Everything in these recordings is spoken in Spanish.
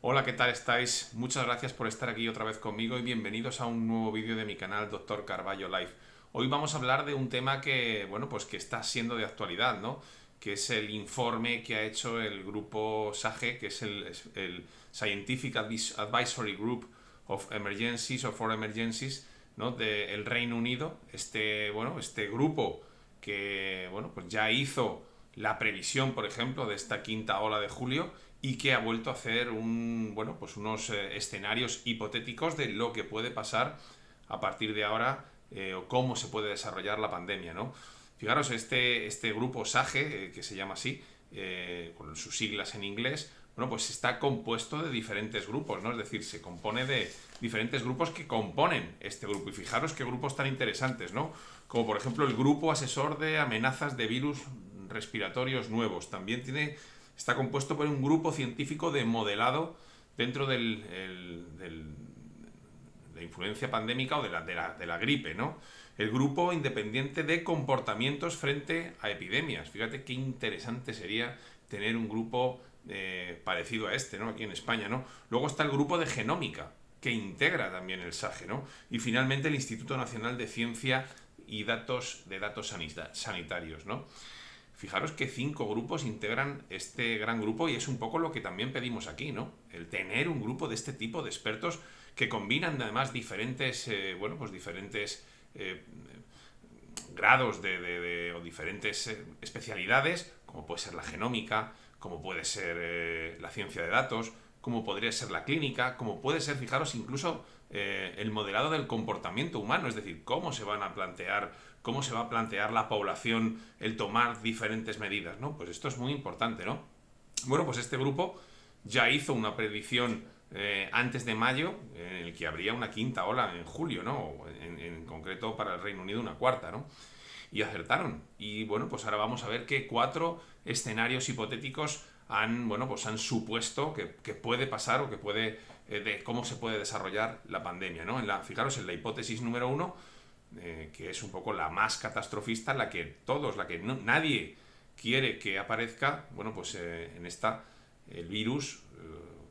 Hola, ¿qué tal estáis? Muchas gracias por estar aquí otra vez conmigo y bienvenidos a un nuevo vídeo de mi canal Dr. Carballo Life. Hoy vamos a hablar de un tema que, bueno, pues que está siendo de actualidad, ¿no? Que es el informe que ha hecho el grupo SAGE, que es el Scientific Advisory Group of Emergencies o for Emergencies, ¿no? Del Reino Unido. Este grupo que, bueno, pues ya hizo la previsión, por ejemplo, de esta quinta ola de julio y que ha vuelto a hacer unos escenarios hipotéticos de lo que puede pasar a partir de ahora o cómo se puede desarrollar la pandemia, ¿no? Fijaros, este grupo SAGE, que se llama así, con sus siglas en inglés, bueno, pues está compuesto de diferentes grupos, ¿no? Es decir, se compone de diferentes grupos que componen este grupo. Y fijaros qué grupos tan interesantes, ¿no? Como por ejemplo el Grupo Asesor de Amenazas de Virus Respiratorios Nuevos. También está compuesto por un grupo científico de modelado dentro de la influencia pandémica o de la gripe, ¿no? El grupo independiente de comportamientos frente a epidemias. Fíjate qué interesante sería tener un grupo parecido a este, ¿no? Aquí en España, ¿no? Luego está el grupo de genómica, que integra también el SAGE, ¿no? Y finalmente el Instituto Nacional de Ciencia y datos sanitarios, ¿no? Fijaros que 5 grupos integran este gran grupo y es un poco lo que también pedimos aquí, ¿no? El tener un grupo de este tipo de expertos que combinan además diferentes, diferentes grados o diferentes especialidades, como puede ser la genómica, como puede ser la ciencia de datos, como podría ser la clínica, como puede ser, fijaros, incluso el modelado del comportamiento humano, es decir, cómo se va a plantear la población el tomar diferentes medidas, ¿no? Pues esto es muy importante, ¿no? Bueno, pues este grupo ya hizo una predicción antes de mayo en el que habría una quinta ola en julio, ¿no? En concreto para el Reino Unido una cuarta, ¿no? Y acertaron. Y bueno, pues ahora vamos a ver qué 4 escenarios hipotéticos han supuesto que puede pasar o que puede de cómo se puede desarrollar la pandemia, ¿no? Fijaros en la hipótesis número 1, que es un poco la más catastrofista, nadie quiere que aparezca. Bueno, pues en esta el virus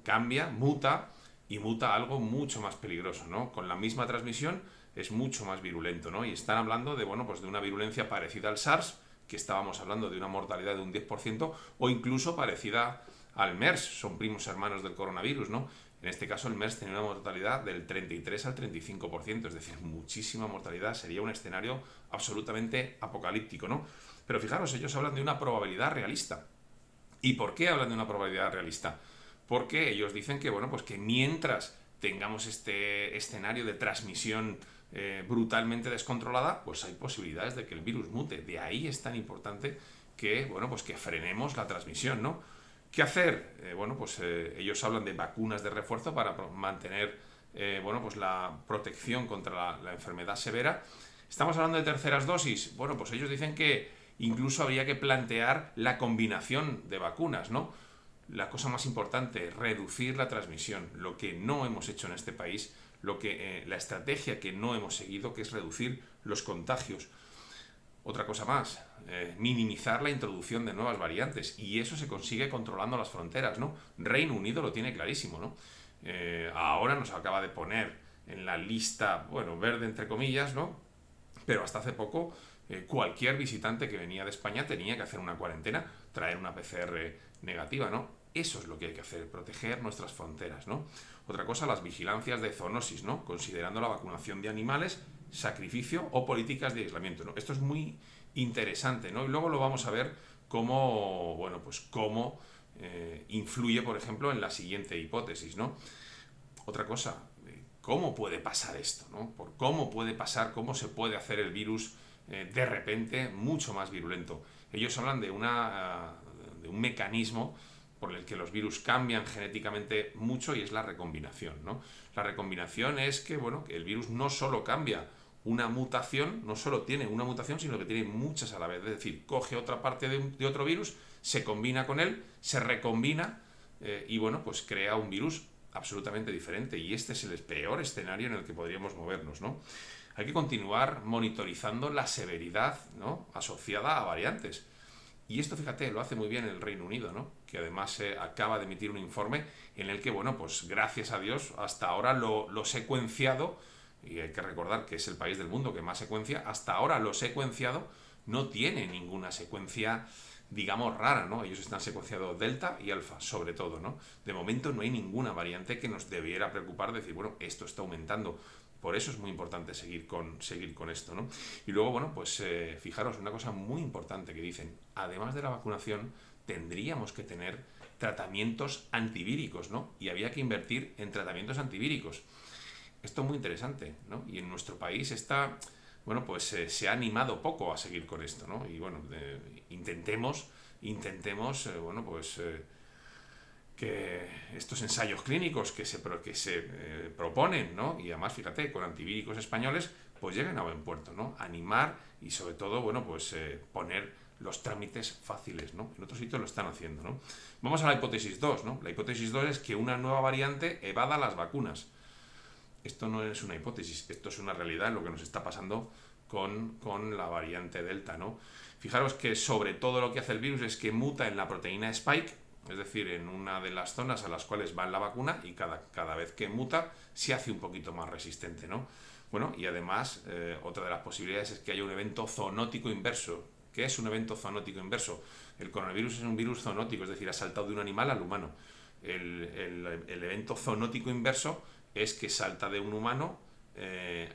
cambia, muta y muta a algo mucho más peligroso, ¿no? Con la misma transmisión es mucho más virulento, ¿no? Y están hablando de una virulencia parecida al SARS, que estábamos hablando de una mortalidad de un 10%, o incluso parecida al MERS, son primos hermanos del coronavirus, ¿no? En este caso el MERS tenía una mortalidad del 33 al 35%, es decir, muchísima mortalidad, sería un escenario absolutamente apocalíptico, ¿no? Pero fijaros, ellos hablan de una probabilidad realista. ¿Y por qué hablan de una probabilidad realista? Porque ellos dicen que, bueno, pues que mientras tengamos este escenario de transmisión brutalmente descontrolada, pues hay posibilidades de que el virus mute. De ahí es tan importante que, bueno, pues que frenemos la transmisión, ¿no? ¿Qué hacer? Ellos hablan de vacunas de refuerzo para mantener, pues la protección contra la enfermedad severa. Estamos hablando de terceras dosis. Bueno, pues ellos dicen que incluso habría que plantear la combinación de vacunas, ¿no? La cosa más importante, reducir la transmisión. Lo que no hemos hecho en este país, la estrategia que no hemos seguido, que es reducir los contagios. Otra cosa más, minimizar la introducción de nuevas variantes. Y eso se consigue controlando las fronteras, ¿no? Reino Unido lo tiene clarísimo, ¿no? Ahora nos acaba de poner en la lista, bueno, verde entre comillas, ¿no? Pero hasta hace poco cualquier visitante que venía de España tenía que hacer una cuarentena, traer una PCR negativa, ¿no? Eso es lo que hay que hacer, proteger nuestras fronteras, ¿no? Otra cosa, las vigilancias de zoonosis, ¿no? Considerando la vacunación de animales, sacrificio o políticas de aislamiento, ¿no? Esto es muy interesante, ¿no? Y luego lo vamos a ver cómo influye, por ejemplo, en la siguiente hipótesis, ¿no? Otra cosa, ¿cómo puede pasar esto? ¿No? ¿Cómo puede pasar? ¿Cómo se puede hacer el virus de repente mucho más virulento? Ellos hablan de un mecanismo por el que los virus cambian genéticamente mucho y es la recombinación, ¿no? La recombinación es que, bueno, que el virus no solo cambia una mutación, no solo tiene una mutación, sino que tiene muchas a la vez. Es decir, coge otra parte de otro virus, se combina con él, se recombina y, bueno, pues crea un virus absolutamente diferente, y este es el peor escenario en el que podríamos movernos, ¿no? Hay que continuar monitorizando la severidad, ¿no?, asociada a variantes. Y esto, fíjate, lo hace muy bien el Reino Unido, ¿no? Que además acaba de emitir un informe en el que, bueno, pues gracias a Dios, hasta ahora lo secuenciado, y hay que recordar que es el país del mundo que más secuencia, hasta ahora lo secuenciado no tiene ninguna secuencia, digamos, rara, ¿no? Ellos están secuenciados delta y alfa, sobre todo, ¿no? De momento no hay ninguna variante que nos debiera preocupar, decir, bueno, esto está aumentando. Por eso es muy importante seguir con esto, ¿no? Y luego, bueno, pues fijaros, una cosa muy importante que dicen, además de la vacunación, tendríamos que tener tratamientos antivíricos, ¿no? Y había que invertir en tratamientos antivíricos. Esto es muy interesante, ¿no? Y en nuestro país está, bueno, pues se ha animado poco a seguir con esto, ¿no? Y bueno, intentemos, bueno, pues que estos ensayos clínicos que se proponen, ¿no? Y además, fíjate, con antivíricos españoles, pues lleguen a buen puerto, ¿no? Animar y sobre todo, bueno, pues poner los trámites fáciles, ¿no? En otros sitios lo están haciendo, ¿no? Vamos a la hipótesis 2, ¿no? La hipótesis 2 es que una nueva variante evada las vacunas. Esto no es una hipótesis, esto es una realidad, lo que nos está pasando con la variante Delta, ¿no? Fijaros que sobre todo lo que hace el virus es que muta en la proteína Spike, es decir, en una de las zonas a las cuales va en la vacuna, y cada vez que muta se hace un poquito más resistente, ¿no? Bueno, y además, otra de las posibilidades es que haya un evento zoonótico inverso. ¿Qué es un evento zoonótico inverso? El coronavirus es un virus zoonótico, es decir, ha saltado de un animal al humano. El evento zoonótico inverso es que salta de un humano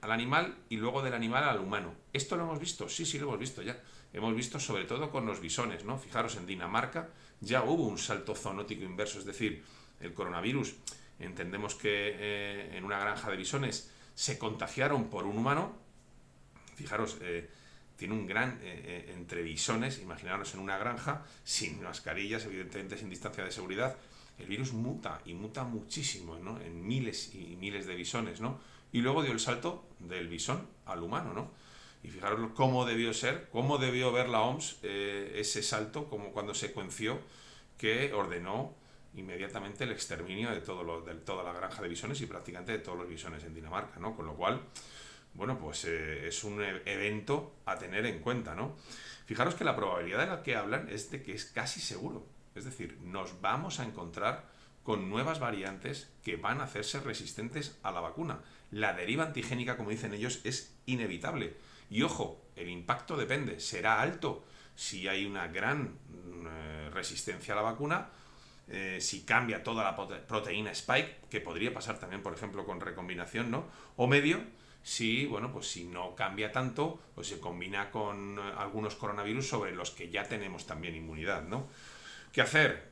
al animal y luego del animal al humano. ¿Esto lo hemos visto? Sí, sí, lo hemos visto ya. Hemos visto sobre todo con los bisones, ¿no? Fijaros, en Dinamarca ya hubo un salto zoonótico inverso, es decir, el coronavirus, entendemos que en una granja de bisones se contagiaron por un humano. Fijaros, tiene un gran entre bisones, imaginaros en una granja, sin mascarillas, evidentemente sin distancia de seguridad. El virus muta y muta muchísimo, ¿no? En miles y miles de bisones, ¿no? Y luego dio el salto del bisón al humano, ¿no? Y fijaros cómo debió ser, cómo debió ver la OMS ese salto, como cuando secuenció, que ordenó inmediatamente el exterminio de toda la granja de bisones y prácticamente de todos los bisones en Dinamarca, ¿no? Con lo cual, bueno, pues es un evento a tener en cuenta, ¿no? Fijaros que la probabilidad de la que hablan es de que es casi seguro. Es decir, nos vamos a encontrar con nuevas variantes que van a hacerse resistentes a la vacuna. La deriva antigénica, como dicen ellos, es inevitable. Y ojo, el impacto depende, será alto si hay una gran resistencia a la vacuna, si cambia toda la proteína Spike, que podría pasar también, por ejemplo, con recombinación, ¿no? O medio, si, bueno, pues si no cambia tanto o se combina con algunos coronavirus sobre los que ya tenemos también inmunidad, ¿no? ¿Qué hacer?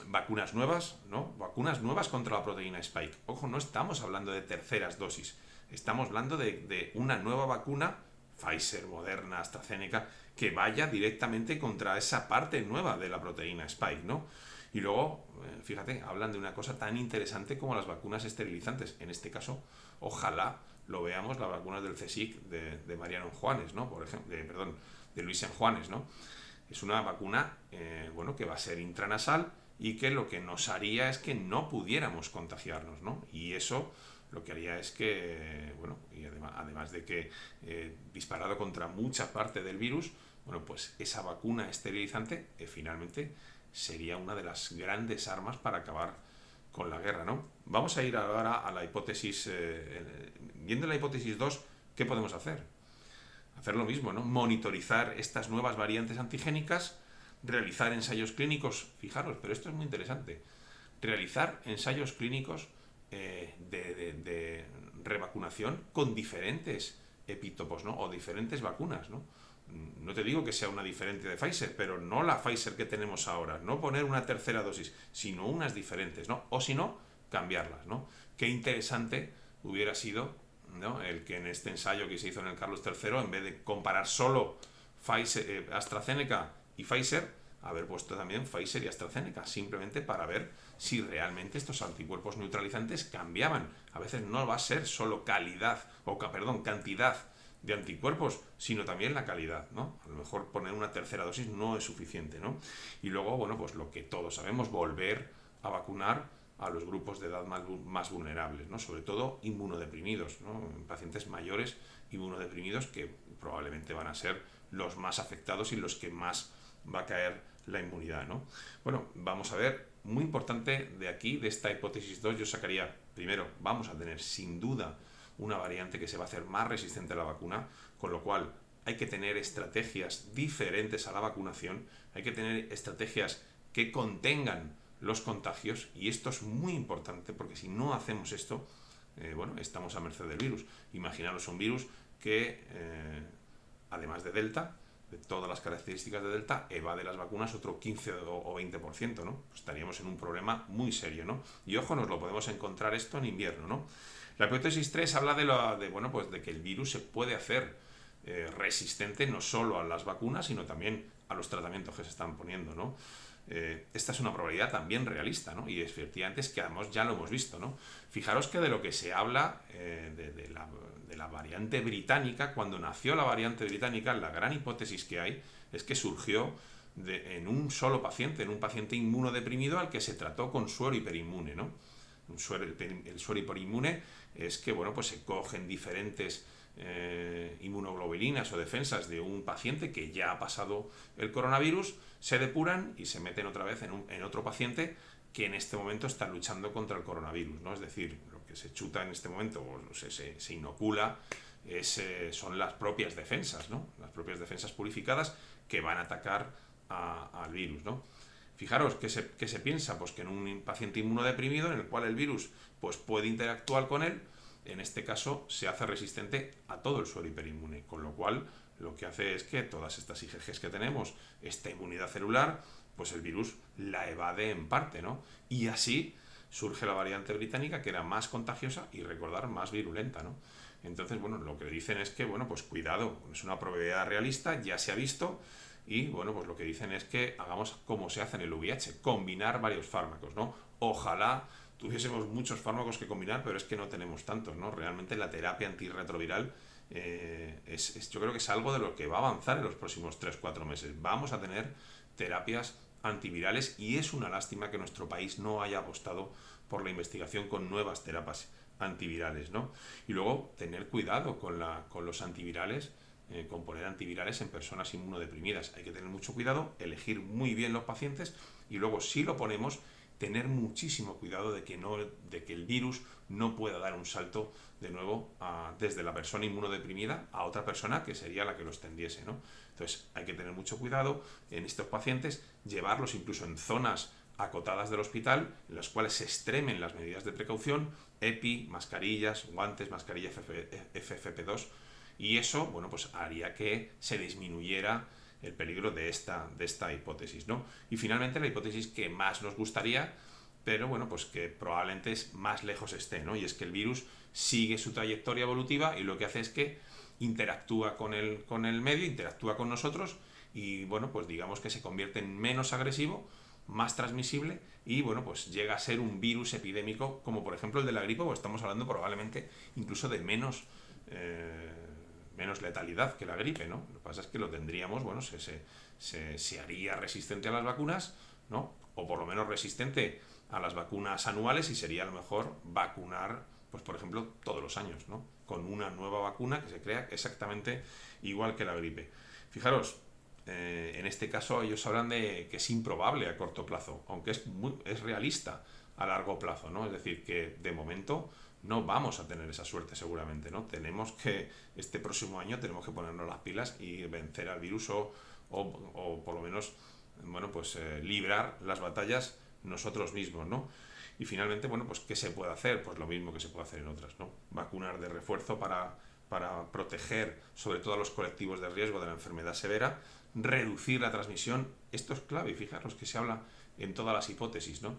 Vacunas nuevas, ¿no? Vacunas nuevas contra la proteína Spike. Ojo, no estamos hablando de terceras dosis, estamos hablando de una nueva vacuna, Pfizer, Moderna, AstraZeneca, que vaya directamente contra esa parte nueva de la proteína Spike, ¿no? Y luego, fíjate, hablan de una cosa tan interesante como las vacunas esterilizantes. En este caso, ojalá lo veamos, las vacunas del CSIC de Mariano Juanes, ¿no? Por ejemplo, de Luis en Juanes, ¿no? Es una vacuna, bueno, que va a ser intranasal y que lo que nos haría es que no pudiéramos contagiarnos, ¿no? Y eso lo que haría es que, bueno, y además de que disparado contra mucha parte del virus, bueno, pues esa vacuna esterilizante finalmente sería una de las grandes armas para acabar con la guerra, ¿no? Vamos a ir ahora a la hipótesis, viendo la hipótesis 2, ¿qué podemos hacer? Hacer lo mismo, ¿no? Monitorizar estas nuevas variantes antigénicas, realizar ensayos clínicos, fijaros, pero esto es muy interesante, realizar ensayos clínicos de revacunación con diferentes epítopos, ¿no? O diferentes vacunas, ¿no? No te digo que sea una diferente de Pfizer, pero no la Pfizer que tenemos ahora, no poner una tercera dosis, sino unas diferentes, ¿no? O si no, cambiarlas, ¿no? Qué interesante hubiera sido, ¿no? El que en este ensayo que se hizo en el Carlos III, en vez de comparar solo Pfizer, AstraZeneca y Pfizer, haber puesto también Pfizer y AstraZeneca, simplemente para ver si realmente estos anticuerpos neutralizantes cambiaban. A veces no va a ser solo cantidad de anticuerpos, sino también la calidad, ¿no? A lo mejor poner una tercera dosis no es suficiente, ¿no? Y luego, bueno, pues lo que todos sabemos, volver a vacunar a los grupos de edad más vulnerables, ¿no? Sobre todo inmunodeprimidos, ¿no? Pacientes mayores inmunodeprimidos que probablemente van a ser los más afectados y los que más va a caer la inmunidad, ¿no? Bueno, vamos a ver, muy importante de aquí, de esta hipótesis 2, yo sacaría, primero, vamos a tener sin duda una variante que se va a hacer más resistente a la vacuna, con lo cual hay que tener estrategias diferentes a la vacunación, hay que tener estrategias que contengan los contagios, y esto es muy importante porque si no hacemos esto, bueno, estamos a merced del virus. Imaginaros un virus que, además de Delta, de todas las características de Delta, evade las vacunas otro 15 o 20%, ¿no? Pues estaríamos en un problema muy serio, ¿no? Y ojo, nos lo podemos encontrar esto en invierno, ¿no? La hipótesis 3 habla bueno, pues de que el virus se puede hacer resistente no solo a las vacunas, sino también a los tratamientos que se están poniendo, ¿no? Esta es una probabilidad también realista, ¿no? Y efectivamente es que además ya lo hemos visto, ¿no? Fijaros que de lo que se habla de la variante británica, cuando nació la variante británica, la gran hipótesis que hay es que surgió en un solo paciente, en un paciente inmunodeprimido al que se trató con suero hiperinmune, ¿no? El suero hiperinmune es que, bueno, pues se cogen diferentes inmunoglobulinas o defensas de un paciente que ya ha pasado el coronavirus, se depuran y se meten otra vez en otro paciente que en este momento está luchando contra el coronavirus, ¿no? Es decir, lo que se chuta en este momento o se inocula son las propias defensas, ¿no? Las propias defensas purificadas que van a atacar al virus, ¿no? Fijaros, ¿qué se piensa? Pues que en un paciente inmunodeprimido en el cual el virus pues, puede interactuar con él, en este caso se hace resistente a todo el suero hiperinmune, con lo cual lo que hace es que todas estas IgGs que tenemos, esta inmunidad celular, pues el virus la evade en parte, ¿no? Y así surge la variante británica, que era más contagiosa y, recordar, más virulenta, ¿no? Entonces, bueno, lo que dicen es que, bueno, pues cuidado, es una probabilidad realista, ya se ha visto, y, bueno, pues lo que dicen es que hagamos como se hace en el VIH, combinar varios fármacos, ¿no? Ojalá tuviésemos muchos fármacos que combinar, pero es que no tenemos tantos, ¿no? Realmente la terapia antirretroviral yo creo que es algo de lo que va a avanzar en los próximos 3-4 meses. Vamos a tener terapias antivirales y es una lástima que nuestro país no haya apostado por la investigación con nuevas terapias antivirales, ¿no? Y luego tener cuidado con los antivirales, con poner antivirales en personas inmunodeprimidas. Hay que tener mucho cuidado, elegir muy bien los pacientes y luego, si lo ponemos, tener muchísimo cuidado de que el virus no pueda dar un salto de nuevo desde la persona inmunodeprimida a otra persona que sería la que lo extendiese, ¿no? Entonces hay que tener mucho cuidado en estos pacientes, llevarlos incluso en zonas acotadas del hospital, en las cuales se extremen las medidas de precaución, EPI, mascarillas, guantes, mascarilla FFP2, y eso, bueno, pues haría que se disminuyera el peligro de esta hipótesis, ¿no? Y finalmente la hipótesis que más nos gustaría, pero bueno, pues que probablemente más lejos esté, ¿no? Y es que el virus sigue su trayectoria evolutiva y lo que hace es que interactúa con el medio, interactúa con nosotros y, bueno, pues digamos que se convierte en menos agresivo, más transmisible y, bueno, pues llega a ser un virus epidémico como por ejemplo el de la gripe, pues estamos hablando probablemente incluso de menos letalidad que la gripe, ¿no? Lo que pasa es que lo tendríamos, bueno, se haría resistente a las vacunas, ¿no? O por lo menos resistente a las vacunas anuales y sería a lo mejor vacunar, pues por ejemplo, todos los años, ¿no? Con una nueva vacuna que se crea exactamente igual que la gripe. Fijaros, en este caso ellos hablan de que es improbable a corto plazo, aunque es realista a largo plazo, ¿no? Es decir, que de momento no vamos a tener esa suerte seguramente, ¿no? Este próximo año tenemos que ponernos las pilas y vencer al virus o por lo menos, bueno, pues librar las batallas nosotros mismos, ¿no? Y finalmente, bueno, pues ¿qué se puede hacer? Pues lo mismo que se puede hacer en otras, ¿no? Vacunar de refuerzo para proteger sobre todo a los colectivos de riesgo de la enfermedad severa, reducir la transmisión. Esto es clave, y fijaros que se habla en todas las hipótesis, ¿no?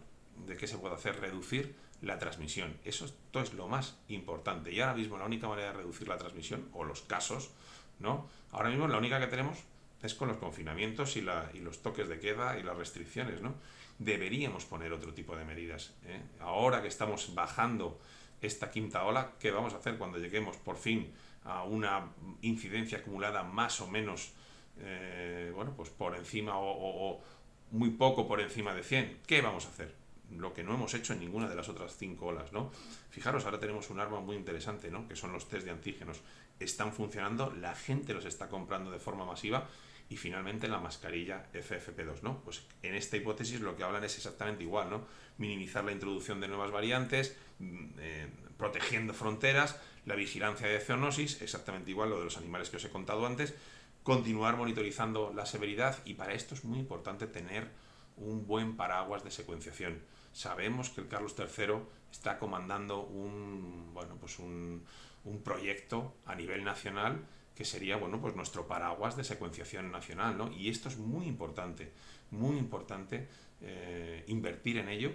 De qué se puede hacer, reducir la transmisión. Esto es lo más importante. Y ahora mismo la única manera de reducir la transmisión, o los casos, ¿no? Ahora mismo la única que tenemos es con los confinamientos y los toques de queda y las restricciones, ¿no? Deberíamos poner otro tipo de medidas, ¿eh? Ahora que estamos bajando esta quinta ola, ¿qué vamos a hacer cuando lleguemos por fin a una incidencia acumulada más o menos, bueno, pues por encima o muy poco por encima de 100? ¿Qué vamos a hacer? Lo que no hemos hecho en ninguna de las otras 5 olas, ¿no? Fijaros, ahora tenemos un arma muy interesante, ¿no? Que son los test de antígenos. Están funcionando, la gente los está comprando de forma masiva Y finalmente la mascarilla FFP2, ¿no? Pues en esta hipótesis lo que hablan es exactamente igual, ¿no? Minimizar la introducción de nuevas variantes, protegiendo fronteras, la vigilancia de zoonosis, exactamente igual lo de los animales que os he contado antes, continuar monitorizando la severidad, y para esto es muy importante tener un buen paraguas de secuenciación. Sabemos que el Carlos III está comandando un proyecto a nivel nacional que sería, bueno, pues nuestro paraguas de secuenciación nacional, ¿no? Y esto es muy importante invertir en ello,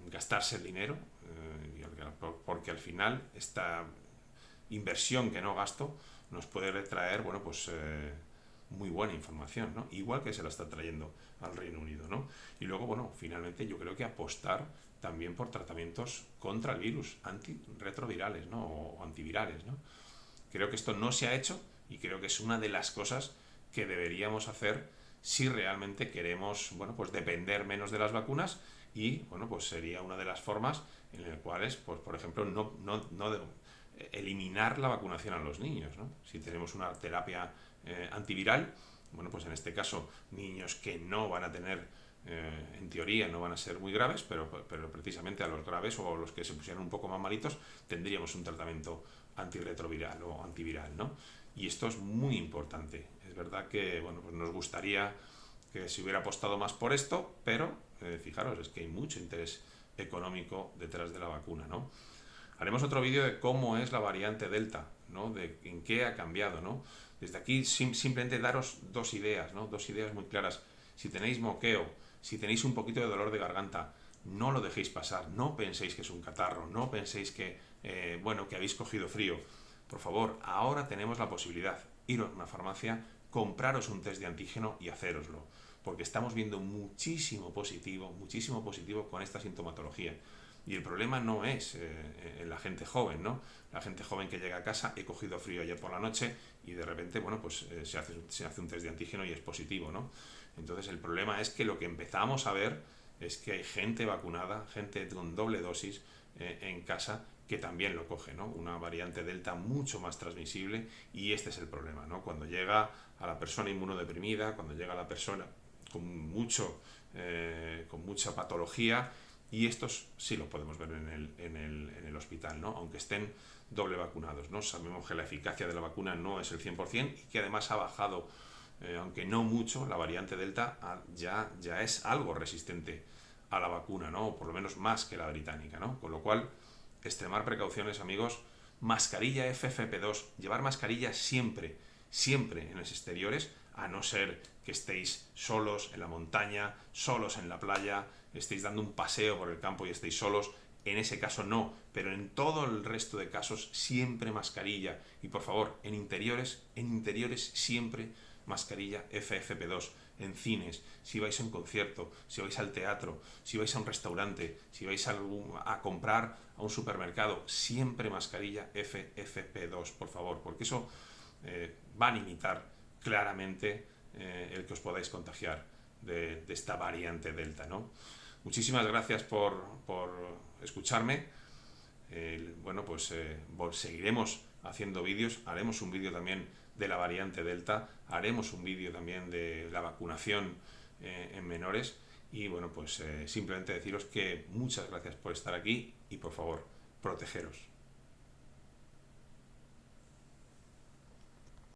gastarse el dinero, porque al final esta inversión que no gasto nos puede traer, bueno, pues muy buena información, ¿no? Igual que se la está trayendo al Reino Unido, ¿no? Y luego, bueno, finalmente yo creo que apostar también por tratamientos contra el virus, antirretrovirales, ¿no? O antivirales, ¿no? Creo que esto no se ha hecho y creo que es una de las cosas que deberíamos hacer si realmente queremos, bueno, pues depender menos de las vacunas, y, bueno, pues sería una de las formas en las cuales, pues, por ejemplo, no eliminar la vacunación a los niños, ¿no? Si tenemos una terapia antiviral, bueno, pues en este caso niños que no van a tener, en teoría no van a ser muy graves, pero precisamente a los graves o a los que se pusieran un poco más malitos tendríamos un tratamiento antirretroviral o antiviral, ¿no? Y esto es muy importante. Es verdad que, bueno, pues nos gustaría que se hubiera apostado más por esto, pero fijaros, es que hay mucho interés económico detrás de la vacuna, ¿no? Haremos otro vídeo de cómo es la variante Delta, ¿no? De en qué ha cambiado, ¿no? Desde aquí simplemente daros dos ideas, ¿no? Dos ideas muy claras. Si tenéis moqueo, si tenéis un poquito de dolor de garganta, no lo dejéis pasar, no penséis que es un catarro, no penséis que, bueno, que habéis cogido frío. Por favor, ahora tenemos la posibilidad, iros a una farmacia, compraros un test de antígeno y hacéroslo, porque estamos viendo muchísimo positivo con esta sintomatología. Y el problema no es en la gente joven, ¿no? La gente joven que llega a casa, he cogido frío ayer por la noche y de repente, bueno, pues se hace un test de antígeno y es positivo, ¿no? Entonces el problema es que lo que empezamos a ver es que hay gente vacunada, gente con doble dosis en casa que también lo coge, ¿no? Una variante Delta mucho más transmisible, y este es el problema, ¿no? Cuando llega a la persona inmunodeprimida, cuando llega a la persona con mucha patología, y estos sí lo podemos ver en el hospital, ¿no? Aunque estén doble vacunados, ¿no? Sabemos que la eficacia de la vacuna no es el 100% y que además ha bajado, aunque no mucho, la variante Delta ya es algo resistente a la vacuna, ¿no? O por lo menos más que la británica, ¿no? Con lo cual, extremar precauciones, amigos. Mascarilla FFP2, llevar mascarilla siempre en los exteriores, a no ser que estéis solos en la montaña, solos en la playa, estéis dando un paseo por el campo y estéis solos. En ese caso no, pero en todo el resto de casos siempre mascarilla. Y por favor, en interiores siempre mascarilla FFP2. En cines, si vais a un concierto, si vais al teatro, si vais a un restaurante, si vais a comprar a un supermercado, siempre mascarilla FFP2, por favor, porque eso va a limitar claramente el que os podáis contagiar de esta variante Delta, ¿no? Muchísimas gracias por escucharme. Bueno, pues seguiremos haciendo vídeos, haremos un vídeo también de la variante Delta, haremos un vídeo también de la vacunación en menores, y bueno, pues simplemente deciros que muchas gracias por estar aquí y por favor, protegeros.